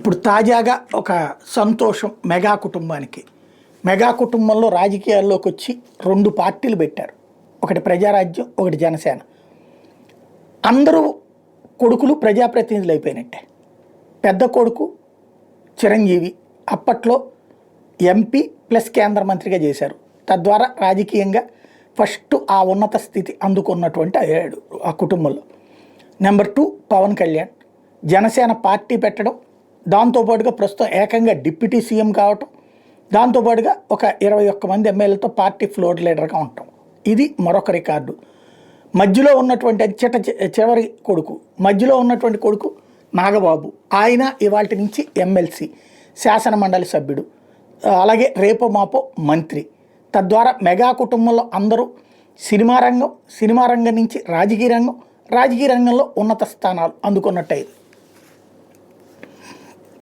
ఇప్పుడు తాజాగా ఒక సంతోషం మెగా కుటుంబానికి. మెగా కుటుంబంలో రాజకీయాల్లోకి వచ్చి 2 పార్టీలు పెట్టారు. ఒకటి ప్రజారాజ్యం, ఒకటి జనసేన. అందరూ కొడుకులు ప్రజాప్రతినిధులు అయిపోయినట్టే. పెద్ద కొడుకు చిరంజీవి అప్పట్లో ఎంపీ ప్లస్ కేంద్ర మంత్రిగా చేశారు. తద్వారా రాజకీయంగా ఫస్ట్ ఆ ఉన్నత స్థితి అందుకున్నటువంటి అయ్యాడు ఆ కుటుంబంలో. నెంబర్ 2 పవన్ కళ్యాణ్ జనసేన పార్టీ పెట్టడం, దాంతోపాటుగా ప్రస్తుతం ఏకంగా డిప్యూటీ సీఎం కావటం, దాంతోపాటుగా ఒక 21 మంది ఎమ్మెల్యేలతో పార్టీ ఫ్లోర్ లీడర్గా ఉండటం. ఇది మరొక రికార్డు. మధ్యలో ఉన్నటువంటి చివరి కొడుకు, మధ్యలో ఉన్నటువంటి కొడుకు నాగబాబు, ఆయన ఇవాళ నుంచి ఎమ్మెల్సీ, శాసనమండలి సభ్యుడు, అలాగే రేపో మాపో మంత్రి. తద్వారా మెగా కుటుంబంలో అందరూ సినిమా రంగం నుంచి రాజకీయ రంగంలో ఉన్నత స్థానాలు అందుకున్నట్టయింది.